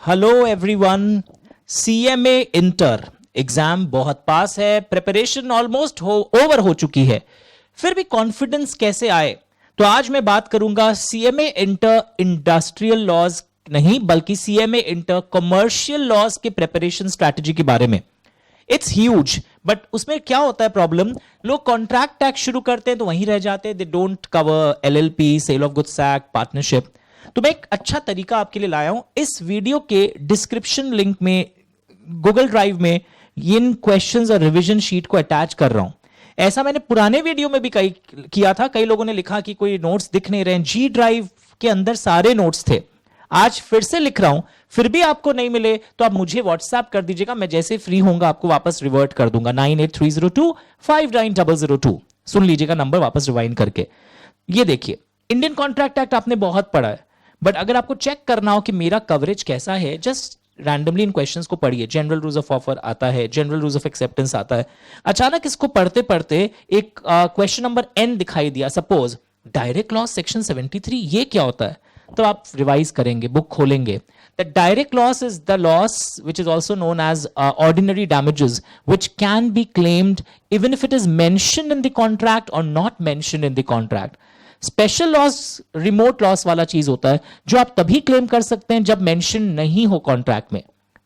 Hello everyone. CMA inter exam बहुत पास है, preparation almost over हो चुकी है, फिर भी कॉन्फिडेंस कैसे आए? तो आज मैं बात करूंगा सीएमए इंटर इंडस्ट्रियल लॉज नहीं बल्कि सीएमए इंटर कमर्शियल लॉज के प्रिपरेशन स्ट्रैटेजी के बारे में। इट्स ह्यूज, बट उसमें क्या होता है प्रॉब्लम, लोग कॉन्ट्रैक्ट टैक्स शुरू करते हैं तो वहीं रह जाते हैं, they don't cover LLP, sale of goods act, partnership. तो मैं एक अच्छा तरीका आपके लिए लाया हूं। इस वीडियो के डिस्क्रिप्शन लिंक में गूगल ड्राइव में इन क्वेश्चंस और रिवीजन शीट को अटैच कर रहा हूं। ऐसा मैंने पुराने वीडियो में भी किया था। कई लोगों ने लिखा कि कोई नोट्स दिख नहीं रहे, जी ड्राइव के अंदर सारे नोट्स थे। आज फिर से लिख रहा हूं, फिर भी आपको नहीं मिले तो आप मुझे व्हाट्सएप कर दीजिएगा, मैं जैसे फ्री होऊंगा आपको वापस रिवर्ट कर दूंगा। 9830259002। सुन लीजिएगा नंबर वापस रिवाइंड करके। ये देखिए, इंडियन कॉन्ट्रैक्ट एक्ट आपने बहुत पढ़ा है, बट अगर आपको चेक करना हो कि मेरा कवरेज कैसा है, जस्ट रैंडमली इन क्वेश्चंस को पढ़िए। जनरल रूल्स ऑफ ऑफर आता है, जनरल रूल्स ऑफ एक्सेप्टेंस आता है। अचानक इसको पढ़ते पढ़ते एक क्वेश्चन नंबर एन दिखाई दिया, सपोज डायरेक्ट लॉस सेक्शन 73, ये क्या होता है? तो आप रिवाइज करेंगे, बुक खोलेंगे। The direct loss is the loss which is also known as ordinary damages which can be claimed even if it is mentioned in the contract or not mentioned in the contract. Special loss remote loss वाला चीज होता है जो आप तभी claim कर सकते हैं जब मेंशन नहीं हो कॉन्ट्रैक्ट में।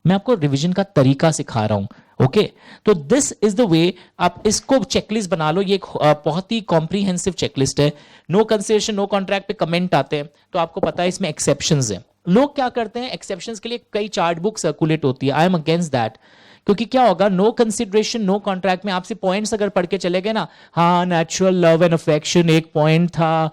मैं आपको रिवीजन का तरीका सिखा रहा हूं, ओके? तो दिस इज द वे आप इसको चेकलिस्ट बना लो। ये एक बहुत ही कॉम्प्रीहेंसिव चेकलिस्ट है। नो कंसिडरेशन, नो कॉन्ट्रैक्ट पे कमेंट आते हैं तो आपको पता है इसमें एक्सेप्शंस हैं। लोग क्या करते हैं, एक्सेप्शंस के लिए कई चार्ट बुक सर्कुलेट होती है। आई एम अगेंस्ट दैट, क्योंकि क्या होगा, नो कंसिडरेशन नो कॉन्ट्रैक्ट में आपसे पॉइंट्स अगर पढ़ के चले गए ना, हाँ नेचुरल लव एंड अफेक्शन एक पॉइंट था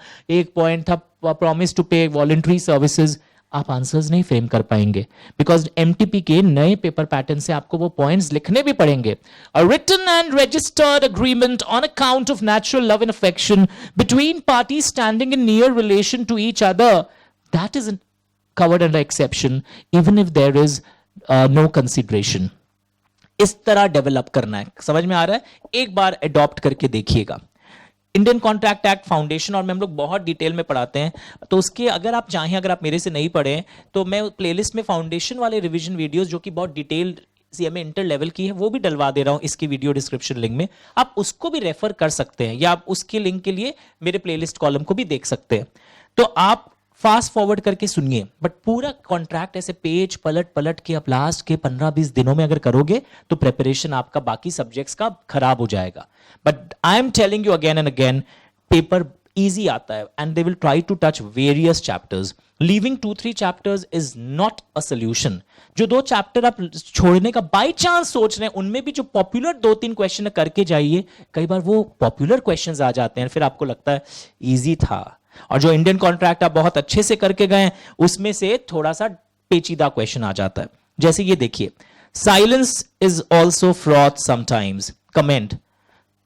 प्रॉमिस टू पे वॉलंटरी सर्विसेज, आप आंसर्स नहीं फ्रेम कर पाएंगे। बिकॉज एमटीपी के नए पेपर पैटर्न से आपको वो पॉइंट्स लिखने भी पड़ेंगे। A written and registered agreement on account of natural love and affection between parties standing in near relation to each other, that is covered under exception even if there is no consideration। इस तरह develop करना है, समझ में आ रहा है? एक बार adopt करके देखिएगा। इंडियन कॉन्ट्रैक्ट एक्ट फाउंडेशन और में हम लोग बहुत डिटेल में पढ़ाते हैं, तो उसके अगर आप चाहें, अगर आप मेरे से नहीं पढ़े तो मैं प्लेलिस्ट में फाउंडेशन वाले रिवीजन वीडियोस जो कि बहुत डिटेल्ड सीएमए इंटर लेवल की है वो भी डलवा दे रहा हूं इसकी वीडियो डिस्क्रिप्शन लिंक में। आप उसको भी रेफर कर सकते हैं या आप उसके लिंक के लिए मेरे प्लेलिस्ट कॉलम को भी देख सकते हैं। तो आप फास्ट फॉरवर्ड करके सुनिए, बट पूरा कॉन्ट्रैक्ट ऐसे पेज पलट पलट के आप लास्ट के 15-20 दिनों में अगर करोगे तो प्रिपरेशन आपका बाकी सब्जेक्ट्स का खराब हो जाएगा। But I am telling you again and again, paper easy आता है and they will try to touch various chapters. Leaving 2-3 chapters is not a solution. जो 2 चैप्टर आप छोड़ने का बाई चांस सोच रहे हैं, उनमें भी जो पॉपुलर 2-3 क्वेश्चन करके जाइए। कई बार वो पॉपुलर क्वेश्चन आ जाते हैं, फिर आपको लगता है इजी था, और जो इंडियन कॉन्ट्रैक्ट आप बहुत अच्छे से करके गए उसमें से थोड़ा सा पेचीदा क्वेश्चन आ जाता है। जैसे ये देखिए, silence is also fraud sometimes. Comment,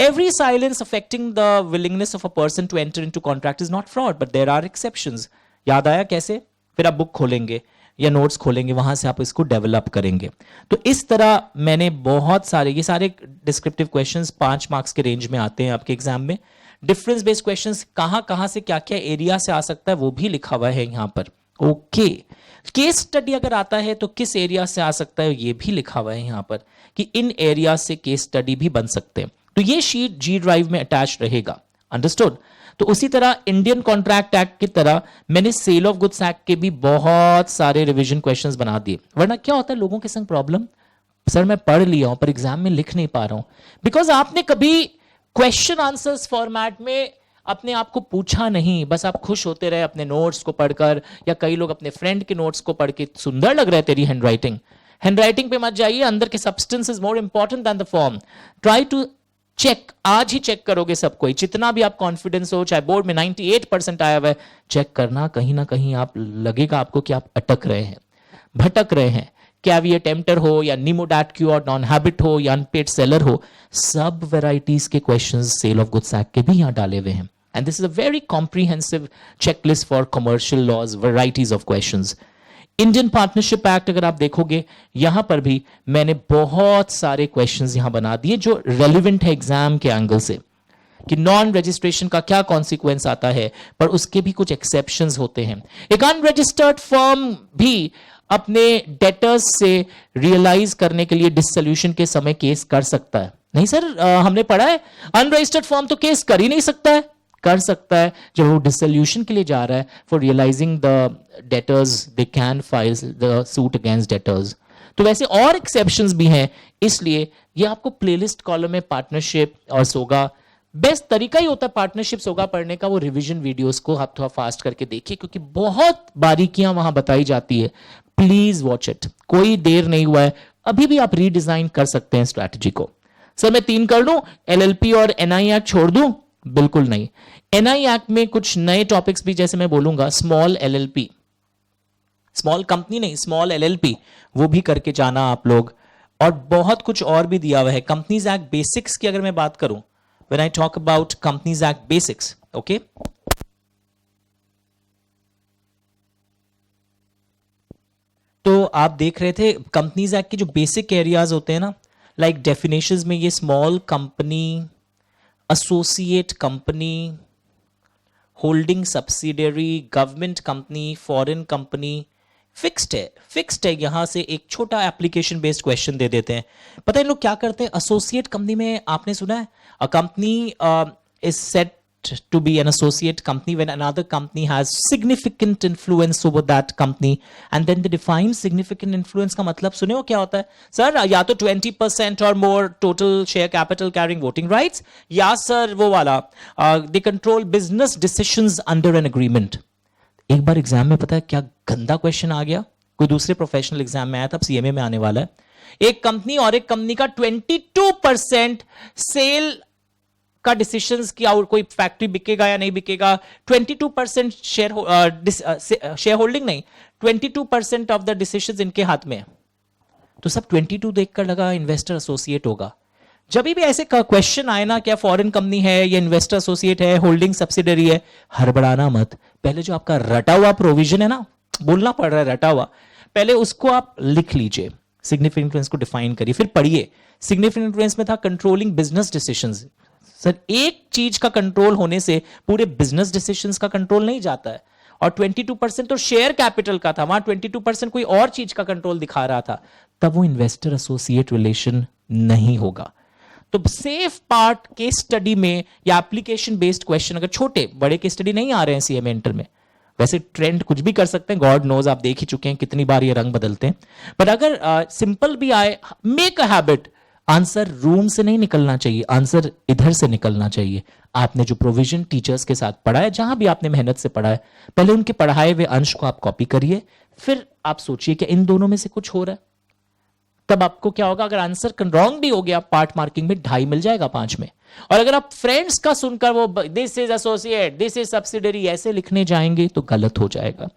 every silence affecting the willingness of a person to enter into contract is not fraud but there are exceptions. याद आया कैसे? फिर आप बुक खोलेंगे या नोट्स खोलेंगे, वहां से आप इसको डेवलप करेंगे। तो इस तरह मैंने बहुत सारे, ये सारे डिस्क्रिप्टिव क्वेश्चंस 5 मार्क्स के रेंज में आते हैं आपके एग्जाम में। डिफरेंस बेस्ड क्वेश्चंस कहां से क्या क्या एरिया से आ सकता है वो भी लिखा हुआ है यहां पर, ओके? केस स्टडी अगर आता है तो किस एरिया से आ सकता है ये भी लिखा हुआ है यहां पर कि इन एरिया से केस स्टडी भी बन सकते हैं। तो ये शीट जी ड्राइव में अटैच रहेगा, अंडरस्टूड? तो उसी तरह इंडियन कॉन्ट्रैक्ट एक्ट की तरह मैंने सेल ऑफ गुड्स एक्ट के भी बहुत सारे रिवीजन क्वेश्चंस बना दिए। वरना क्या होता है लोगों के संग प्रॉब्लम, सर मैं पढ़ लिया हूं पर एग्जाम में लिख नहीं पा रहा हूं, बिकॉज आपने कभी क्वेश्चन आंसर्स फॉर्मेट में अपने आप को पूछा नहीं, बस आप खुश होते रहे अपने नोट्स को पढ़कर, या कई लोग अपने फ्रेंड के नोट्स को पढ़ के सुंदर लग रहा है तेरी हैंडराइटिंग। हैंडराइटिंग पे मत जाइए, अंदर के substance is more important than the form. Try to check, आज ही चेक करोगे सब कोई, जितना भी आप कॉन्फिडेंस हो, चाहे बोर्ड में 98% आया हुआ है, चेक करना, कहीं ना कहीं आप लगेगा आपको कि आप अटक रहे हैं, भटक रहे हैं। कैविएट एम्प्टर हो या निमोडैट क्यू और नॉन हैबिट हो या अनपेड सेलर हो, सब वेराइटीज के questions sale of goods act के भी यहां डाले हुए हैं। And this is a very comprehensive checklist for commercial laws, varieties of questions. Indian partnership act अगर आप देखोगे, यहां पर भी मैंने बहुत सारे क्वेश्चंस यहां बना दिए जो रेलिवेंट है एग्जाम के एंगल से, कि नॉन रजिस्ट्रेशन का क्या कॉन्सिक्वेंस आता है, पर उसके भी कुछ एक्सेप्शंस होते हैं। एक अनरजिस्टर्ड फर्म भी अपने डेटर्स से रियलाइज करने के लिए डिसोल्यूशन के समय केस कर सकता है? नहीं सर, हमने पढ़ा है अनरजिस्टर्ड फॉर्म तो केस कर ही नहीं सकता है। कर सकता है जब वो डिसोल्यूशन के लिए जा रहा है। For realising the debtors they can file the suit against debtors. तो वैसे और एक्सेप्शंस भी हैं, इसलिए ये आपको प्लेलिस्ट कॉलम में पार्टनरशिप और सोगा बेस्ट तरीका ही होता है पार्टनरशिप सोगा पढ़ने का। वो रिवीजन वीडियोस को आप थोड़ा फास्ट करके देखिए क्योंकि बहुत बारीकियां वहां बताई जाती है। प्लीज वॉच इट, कोई देर नहीं हुआ है, अभी भी आप रीडिजाइन कर सकते हैं स्ट्रैटेजी को। सर मैं 3 कर दूं, एलएलपी और एनआई एक्ट छोड़ दूं? बिल्कुल नहीं। एनआई एक्ट में कुछ नए टॉपिक्स भी जैसे मैं बोलूंगा, स्मॉल एलएलपी, स्मॉल कंपनी नहीं स्मॉल एलएलपी, वो भी करके जाना आप लोग। और बहुत कुछ और भी दिया हुआ है। कंपनीज एक्ट बेसिक्स की अगर मैं बात करूं, when I talk about companies act basics, okay, तो आप देख रहे थे कंपनीज एक्ट के जो बेसिक एरियाज होते हैं ना, लाइक डेफिनेशंस में ये small company, associate company, holding subsidiary, government company, foreign company, fixed है। यहां से एक छोटा एप्लीकेशन बेस्ड क्वेश्चन दे देते हैं। पता है इन लोग क्या करते हैं? एसोसिएट कंपनी में आपने सुना है अ company is set to be an associate company when another company has significant influence over that company, and then they define significant influence का मतलब सुने हो क्या होता है सर? या तो 20% or more total share capital carrying voting rights, या सर वो वाला they control business decisions under an agreement। एक बार एग्जाम में पता है क्या गंदा क्वेश्चन आ गया, कोई दूसरे प्रोफेशनल एग्जाम में आया था, अब सीएमए में आने वाला है। एक कंपनी और एक कंपनी का 22% सेल का डिसीजंस की, और कोई फैक्ट्री बिकेगा या नहीं बिकेगा, 22% शेयर होल्डिंग नहीं, 22% ऑफ द डिसीजंस इनके हाथ में है। तो सब 22 देखकर लगा इन्वेस्टर एसोसिएट होगा। जब भी ऐसे क्वेश्चन आए ना, क्या फॉरेन कंपनी है या इन्वेस्टर एसोसिएट है, होल्डिंग सब्सिडरी है, हड़बड़ाना मत। पहले जो आपका रटा हुआ प्रोविजन है ना, बोलना पड़ रहा है रटा हुआ, पहले उसको आप लिख लीजिए, सिग्निफिकेंट इन्फ्लुएंस को डिफाइन करिए, फिर पढ़िए। सिग्निफिकेंट इन्फ्लुएंस में था कंट्रोलिंग बिजनेस डिसीजंस। सर एक चीज का कंट्रोल होने से पूरे बिजनेस डिसीजंस का कंट्रोल नहीं जाता है। और 22% तो शेयर कैपिटल का था, वहां 22% कोई और चीज का कंट्रोल दिखा रहा था, तब वो इन्वेस्टर एसोसिएट रिलेशन नहीं होगा। तो सेफ पार्ट केस स्टडी में या एप्लीकेशन बेस्ड क्वेश्चन, अगर छोटे बड़े केस स्टडी नहीं आ रहे हैं सीएमए इंटर में, वैसे ट्रेंड कुछ भी कर सकते हैं, गॉड नोज, आप देख ही चुके हैं कितनी बार ये रंग बदलते हैं। पर अगर सिंपल भी आए, make a habit, answer room से नहीं निकलना चाहिए, आंसर इधर से निकलना चाहिए। आपने जो प्रोविजन टीचर्स के साथ पढ़ा है, जहां भी आपने मेहनत से पढ़ा है, पहले उनके पढ़ाए हुए अंश को आप कॉपी करिए, फिर आप सोचिए कि इन दोनों में से कुछ हो रहा है। तब आपको क्या होगा, अगर आंसर रॉन्ग भी हो गया, पार्ट मार्किंग में 2.5 मिल जाएगा 5 में। और अगर आप फ्रेंड्स का सुनकर वो this is associate, this is subsidiary ऐसे लिखने जाएंगे तो गलत हो जाएगा।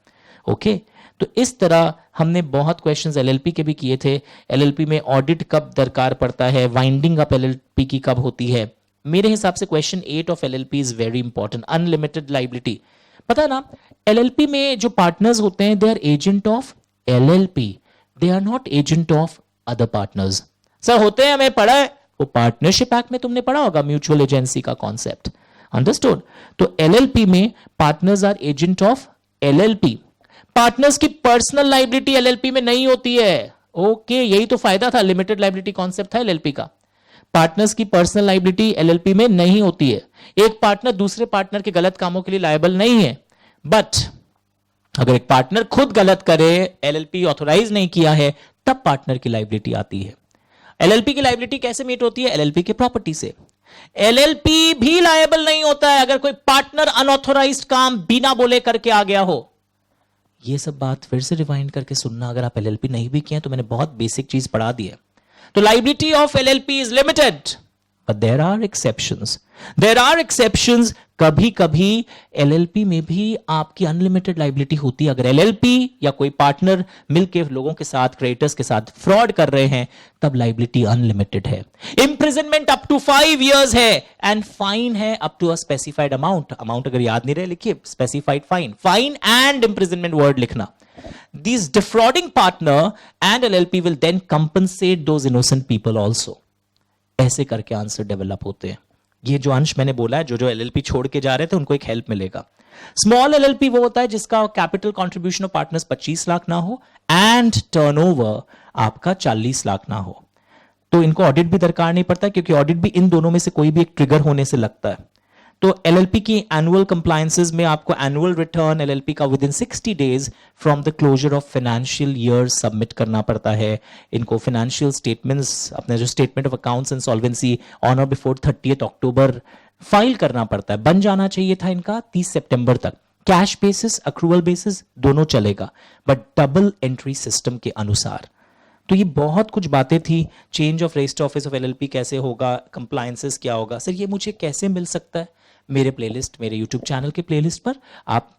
ओके, तो इस तरह हमने बहुत क्वेश्चंस एलएलपी के भी किए थे। एलएलपी में ऑडिट कब दरकार पड़ता है, वाइंडिंग अप एलएलपी की कब होती है। मेरे हिसाब से question 8 of LLP is very important, unlimited liability. पता है ना, एलएलपी में जो पार्टनर्स होते हैं, they are agent of LLP, they are not agent of other partners. Sir होते हैं, हमें पढ़ा है, वो पार्टनरशिप एक्ट में तुमने पढ़ा होगा म्यूचुअल एजेंसी का कॉन्सेप्ट, अंडरस्टूड। तो एलएलपी में partners are agent of LLP. Partners की पर्सनल लाइबिलिटी एलएलपी में नहीं होती है। ओके, यही तो फायदा था, लिमिटेड लाइबिलिटी कॉन्सेप्ट था एलएलपी का। पार्टनर्स की पर्सनल लाइबिलिटी एलएलपी में नहीं होती है। एक पार्टनर दूसरे पार्टनर के गलत कामों के लिए लायबल नहीं है, बट अगर एक पार्टनर खुद गलत करे, एलएलपी ऑथोराइज नहीं किया है, तब पार्टनर की लाइबिलिटी आती है। एलएलपी की लाइबिलिटी कैसे मीट होती है? एलएलपी के प्रॉपर्टी से। एलएलपी भी लायबल नहीं होता है अगर कोई पार्टनर अनऑथोराइज्ड काम बिना बोले करके आ गया हो। ये सब बात फिर से रिवाइंड करके सुनना, अगर आप एलएलपी नहीं भी किए तो मैंने बहुत बेसिक चीज पढ़ा दी है। तो liability of LLP is limited, but there are exceptions. There are exceptions. कभी कभी एलएलपी में भी आपकी अनलिमिटेड लाइबिलिटी होती है। अगर एलएलपी या कोई पार्टनर मिलकर लोगों के साथ, क्रेडिटर्स के साथ फ्रॉड कर रहे हैं, तब लाइबिलिटी अनलिमिटेड है। इंप्रिजनमेंट अप टू 5 years है, एंड फाइन है up to a specified amount. Amount अगर याद नहीं रहे, लिखिए specified fine. Fine and imprisonment word लिखना। These defrauding partner and LLP will then compensate those innocent people also. ऐसे करके आंसर डेवलप होते हैं। ये जो अंश मैंने बोला है, जो जो एलएलपी छोड़ के जा रहे थे उनको एक हेल्प मिलेगा। स्मॉल एलएलपी वो होता है जिसका capital contribution of partners 25 lakh ना हो एंड टर्नओवर आपका 40 लाख ना हो। तो इनको ऑडिट भी दरकार नहीं पड़ता, क्योंकि ऑडिट भी इन दोनों में से कोई भी एक ट्रिगर होने से लगता है। तो एलएलपी की एनुअल कंप्लायंसेस में आपको एनुअल रिटर्न एलएलपी का within 60 days from the closure of financial year submit करना पड़ता है। इनको फाइनेंशियल स्टेटमेंट्स, अपने जो statement of accounts and solvency on और बिफोर 30 अक्टूबर फाइल करना पड़ता है। बन जाना चाहिए था इनका 30 सितंबर तक। कैश बेसिस, अक्रूवल बेसिस दोनों चलेगा, बट डबल एंट्री सिस्टम के अनुसार। तो ये बहुत कुछ बातें थी। Change of register office of LLP कैसे होगा, कंप्लायंसेस क्या होगा। सर ये मुझे कैसे मिल सकता है? मेरे प्लेलिस्ट, मेरे यूट्यूब चैनल के प्लेलिस्ट पर आप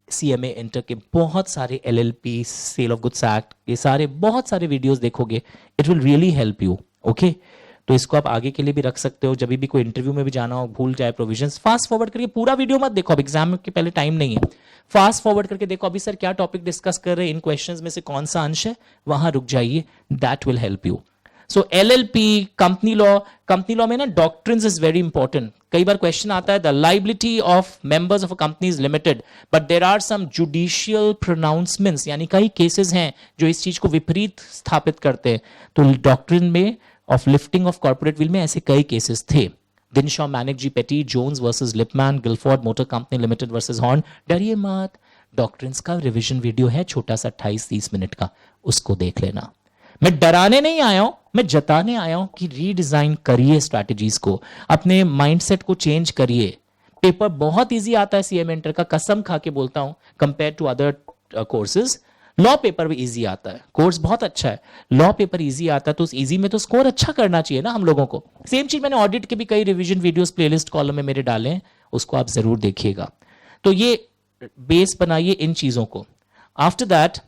CMA इंटर के बहुत सारे LLP, sale of goods act, ये सारे बहुत सारे वीडियोस देखोगे। It will really help you. Okay, तो इसको आप आगे के लिए भी रख सकते हो। जब भी कोई इंटरव्यू में भी जाना हो, भूल जाए प्रोविजंस, फास्ट फॉरवर्ड करके पूरा वीडियो मत देखो। अब एग्जाम के पहले टाइम नहीं है, फास्ट फॉरवर्ड करके देखो अभी सर क्या टॉपिक डिस्कस कर रहे हैं, इन क्वेश्चंस में से कौन सा अंश है, वहां रुक जाइए। That will help you. So LLP, company law में ना डॉक्ट्रिन्स इज वेरी इंपॉर्टेंट। कई बार क्वेश्चन आता है the liability of members of a company is limited but there are some judicial pronouncements, यानी कई केसेस हैं जो इस चीज को विपरीत स्थापित करते हैं। तो डॉक्ट्रिन में of lifting of corporate veil में ऐसे कई केसेस थे। Dinshaw, Maneckjee Petit, Jones versus Lipman, Gilford Motor Company Limited versus Horne. डरिए मत, डॉक्ट्रिन्स का रिवीजन वीडियो है छोटा सा 28-30 मिनट का, उसको देख लेना। मैं डराने नहीं आया हूं, मैं जताने आया हूं कि रीडिजाइन करिए स्ट्रैटेजीज को, अपने माइंडसेट को चेंज करिए। पेपर बहुत इजी आता है CMA इंटर का, कसम खा के बोलता हूं, compare to other courses. Law paper भी इजी आता है, कोर्स बहुत अच्छा है, लॉ पेपर इजी आता है, तो उस इजी में तो स्कोर अच्छा करना चाहिए ना हम लोगों को। सेम चीज मैंने ऑडिट के भी कई रिवीजन वीडियोस प्लेलिस्ट कॉलम में मेरे डाले हैं, उसको आप जरूर देखिएगा। तो ये बेस बनाइए इन चीजों को। आफ्टर दैट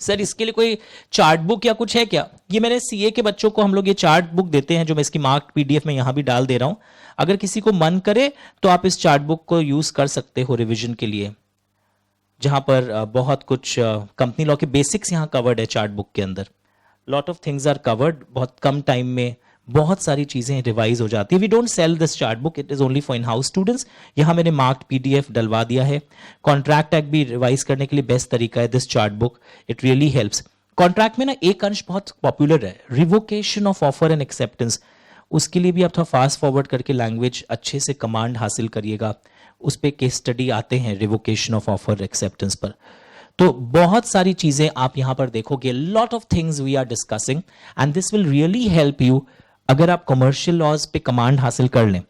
सर इसके लिए कोई चार्ट बुक या कुछ है क्या? ये मैंने CA के बच्चों को हम लोग ये चार्ट बुक देते हैं, जो मैं इसकी मार्क PDF में यहां भी डाल दे रहा हूं। अगर किसी को मन करे तो आप इस चार्ट बुक को यूज कर सकते हो रिवीजन के लिए, जहां पर बहुत कुछ कंपनी लॉ के बेसिक्स यहां कवर्ड है चार्ट बुक के अंदर। Lot of things are covered, बहुत कम टाइम में बहुत सारी चीजें रिवाइज हो जाती है। We don't sell this chart book, it is only for in house students. यहां मैंने मार्क्ड PDF डलवा दिया है। कॉन्ट्रैक्ट एक्ट भी रिवाइज करने के लिए बेस्ट तरीका है this chart book, it really helps. Contract में ना एक अंश बहुत पॉपुलर है, revocation of offer and acceptance. उसके लिए भी आप थोड़ा फास्ट फॉरवर्ड करके लैंग्वेज अच्छे से कमांड हासिल करिएगा। उस पर केस स्टडी आते हैं रिवोकेशन ऑफ ऑफर एक्सेप्टेंस पर। तो बहुत सारी चीजें आप यहां पर देखोगे, lot of things we are discussing and this will really help you अगर आप कमर्शियल लॉज पे कमांड हासिल कर लें।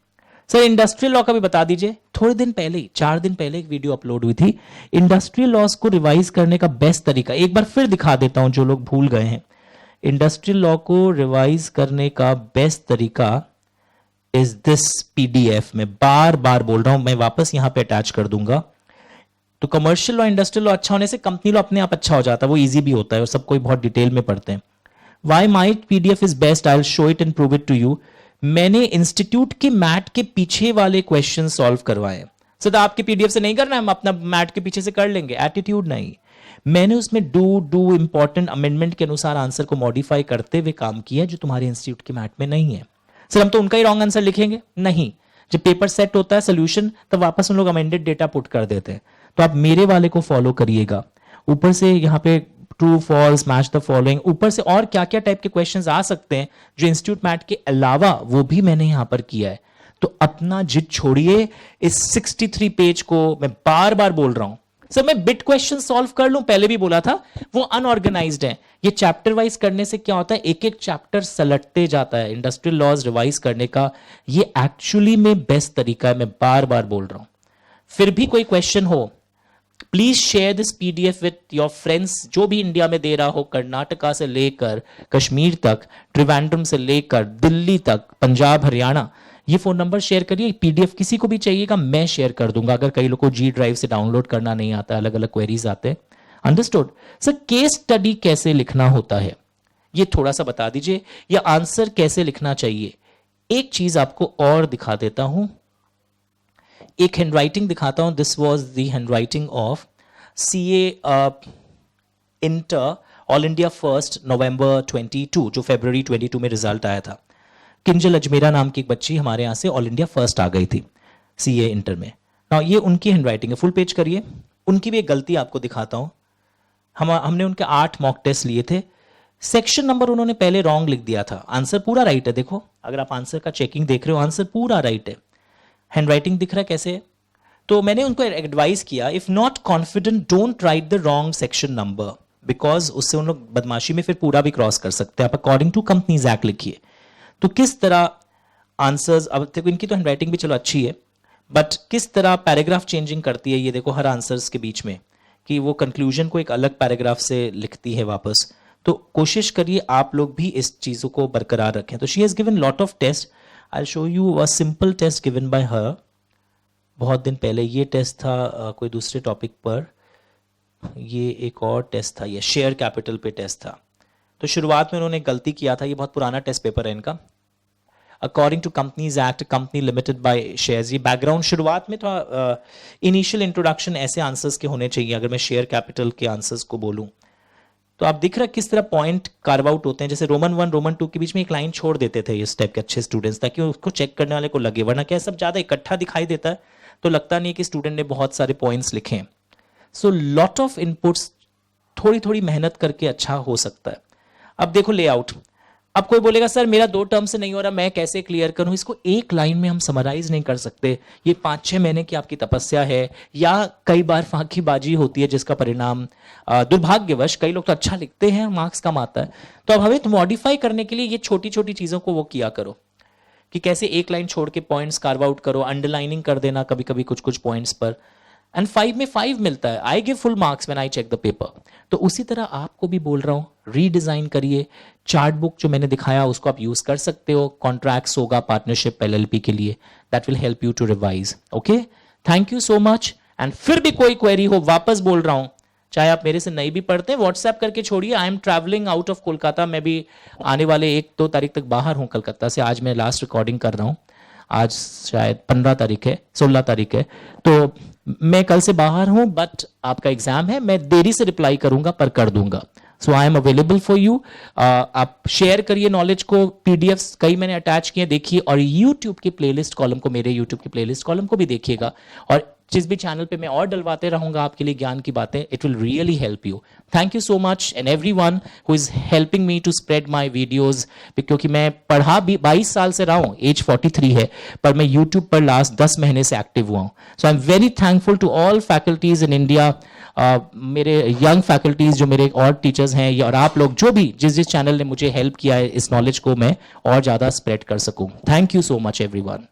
सर इंडस्ट्रियल लॉ का भी बता दीजिए। थोड़े दिन पहले ही, 4 दिन पहले एक वीडियो अपलोड हुई थी इंडस्ट्रियल लॉज को रिवाइज करने का बेस्ट तरीका। एक बार फिर दिखा देता हूं जो लोग भूल गए हैं। इंडस्ट्रियल लॉ को रिवाइज करने का बेस्ट तरीका इज दिस PDF। में बार बार बोल रहा हूं, मैं वापस यहां पे अटैच कर दूंगा। तो कमर्शियल लॉ, इंडस्ट्रियल लॉ अच्छा होने से कंपनी लॉ अपने आप अच्छा हो जाता है, वो इजी भी होता है और सब कोई बहुत डिटेल में पढ़ते हैं। Why my PDF is best? I'll show it and prove it to you. मैंने इंस्टीट्यूट के मैट के पीछे वाले क्वेश्चन सॉल्व करवाए। सदा आपके PDF से नहीं करना है, हम अपना मैट के पीछे से कर लेंगे, एटीट्यूड नहीं। मैंने उसमें डू इंपॉर्टेंट अमेंडमेंट के अनुसार आंसर को मॉडिफाई करते हुए काम किया, जो तुम्हारे इंस्टीट्यूट के मैट में नहीं है। सर हम तो उनका ही रॉन्ग आंसर लिखेंगे? नहीं, जब पेपर सेट होता है सोल्यूशन, तब वापस उन लोग अमेंडेड डेटा पुट कर देते हैं। तो आप मेरे वाले को फॉलो करिएगा। ऊपर से यहाँ पे true false, match the following, ऊपर से और क्या क्या टाइप के क्वेश्चंस आ सकते हैं जो इंस्टीट्यूट मैट के अलावा, वो भी मैंने यहां पर किया है। तो अपना जिद छोड़िए। इस 63 पेज को मैं बार बार बोल रहा हूं सर, मैं बिट क्वेश्चन सॉल्व कर लूं, पहले भी बोला था, वो अनऑर्गेनाइज्ड है। ये चैप्टर वाइज करने से क्या होता है, एक एक चैप्टर सलटते जाता है। इंडस्ट्रियल लॉज रिवाइज करने का ये एक्चुअली में बेस्ट तरीका है, मैं बार बार बोल रहा हूं। फिर भी कोई क्वेश्चन हो, please share this PDF with your friends, जो भी इंडिया में दे रहा हो, कर्नाटका से लेकर कश्मीर तक, त्रिवेंद्रम से लेकर दिल्ली तक, पंजाब, हरियाणा। ये फोन नंबर शेयर करिए। PDF किसी को भी चाहिएगा, मैं शेयर कर दूंगा। अगर कई लोगों को G ड्राइव से डाउनलोड करना नहीं आता, अलग अलग क्वेरीज आते हैं। अंडरस्टूड? सर केस स्टडी कैसे लिखना होता है ये थोड़ा सा बता दीजिए, या आंसर कैसे लिखना चाहिए। एक चीज आपको और दिखा देता हूं, एक हैंडराइटिंग दिखाता हूं। This was the handwriting of CA inter all India first November 22, जो फरवरी 22 में रिजल्ट आया था। किंजल अजमेरा नाम की एक बच्ची हमारे यहां से ऑल इंडिया फर्स्ट आ गई थी CA इंटर में। ना ये उनकी हैंडराइटिंग है, फुल पेज करिए। उनकी भी एक गलती आपको दिखाता हूं। हमने उनके 8 मॉक टेस्ट लिए थे, सेक्शन नंबर उन्होंने पहले रॉन्ग लिख दिया था, आंसर पूरा राइट है। देखो अगर आप आंसर का चेकिंग देख रहे हो, आंसर पूरा राइट है, हैंडराइटिंग दिख रहा है कैसे है। तो मैंने उनको एडवाइस किया, if not confident don't write the wrong section number, because उससे उन लोग बदमाशी में फिर पूरा भी क्रॉस कर सकते हैं। आप अकॉर्डिंग टू कंपनीज एक्ट लिखिए। तो किस तरह आंसर्स, अब देखो इनकी तो हैंडराइटिंग भी चलो अच्छी है, बट किस तरह पैराग्राफ चेंजिंग करती है ये देखो हर आंसर्स के बीच में, कि वो कंक्लूजन को एक अलग पैराग्राफ से लिखती है वापस। तो कोशिश करिए आप लोग भी इस चीज़ों को बरकरार रखें। तो she has given lot of test, I show you a simple test given by her. बहुत दिन पहले ये टेस्ट था कोई दूसरे टॉपिक पर, ये एक और टेस्ट था, ये शेयर कैपिटल पे टेस्ट था। तो शुरुआत में उन्होंने गलती किया था, ये बहुत पुराना टेस्ट पेपर है इनका। According to companies act, company limited by shares, ये बैकग्राउंड शुरुआत में थोड़ा इनिशियल इंट्रोडक्शन ऐसे आंसर्स के होने चाहिए। अगर मैं शेयर कैपिटल के आंसर्स को बोलूं तो आप दिख रहा है किस तरह पॉइंट कार्व आउट होते हैं। जैसे रोमन 1 रोमन 2 के बीच में एक लाइन छोड़ देते थे इस टाइप के अच्छे स्टूडेंट्स, ताकि उसको चेक करने वाले को लगे, वरना क्या सब ज्यादा इकट्ठा दिखाई देता है तो लगता नहीं है कि स्टूडेंट ने बहुत सारे पॉइंट्स लिखे हैं। सो लॉट ऑफ इनपुट्स, थोड़ी थोड़ी मेहनत करके अच्छा हो सकता है। अब देखो लेआउट, अब कोई बोलेगा सर मेरा 2 टर्म से नहीं हो रहा, मैं कैसे क्लियर करूं? इसको एक लाइन में हम समराइज नहीं कर सकते। ये 5-6 महीने की आपकी तपस्या है, या कई बार फांकीबाजी होती है जिसका परिणाम दुर्भाग्यवश, कई लोग तो अच्छा लिखते हैं, मार्क्स कम आता है। तो अब हमें तो मॉडिफाई करने के लिए ये छोटी छोटी चीजों को वो किया करो, कि कैसे एक लाइन छोड़ के पॉइंट्स कार्व आउट करो, अंडरलाइनिंग कर देना कभी कभी कुछ कुछ पॉइंट्स पर, एंड 5 में 5 मिलता है। I give full marks when I check the paper. तो उसी तरह आपको भी बोल रहा हूं, रीडिजाइन करिए। चार्ट बुक जो मैंने दिखाया उसको आप यूज कर सकते हो, कॉन्ट्रैक्ट्स होगा पार्टनरशिप एलएलपी के लिए, that will help you to revise. Okay, thank you so much. And फिर भी कोई क्वेरी हो, वापस बोल रहा हूं, चाहे आप मेरे से नहीं भी पढ़ते, व्हाट्सएप करके छोड़िए। I am travelling out of Kolkata, मैं भी आने वाले 1-2 तारीख तक बाहर हूं कलकत्ता से। आज मैं लास्ट रिकॉर्डिंग कर रहा हूं, आज शायद 15 तारीख है, 16 तारीख है, तो मैं कल से बाहर हूं, बट आपका एग्जाम है, मैं देरी से रिप्लाई करूंगा पर कर दूंगा। So I am available for you. आप शेयर करिए नॉलेज को, पीडीएफ्स कई मैंने अटैच किए देखिए, और यूट्यूब की प्लेलिस्ट कॉलम को, मेरे यूट्यूब की प्लेलिस्ट कॉलम को भी देखिएगा, और जिस भी चैनल पे मैं और डलवाते रहूंगा आपके लिए ज्ञान की बातें, it will really help you. Thank you so much and everyone who is helping me to spread my videos, क्योंकि मैं पढ़ा भी 22 साल से रहा हूं, एज 43 है, पर मैं यूट्यूब पर लास्ट 10 महीने से एक्टिव हुआ हूं। So I am very thankful to all faculties in India, मेरे यंग फैकल्टीज जो मेरे और टीचर्स हैं, और आप लोग जो भी जिस जिस चैनल ने मुझे हेल्प किया है इस नॉलेज को मैं और ज्यादा स्प्रेड कर सकूं। Thank you so much everyone.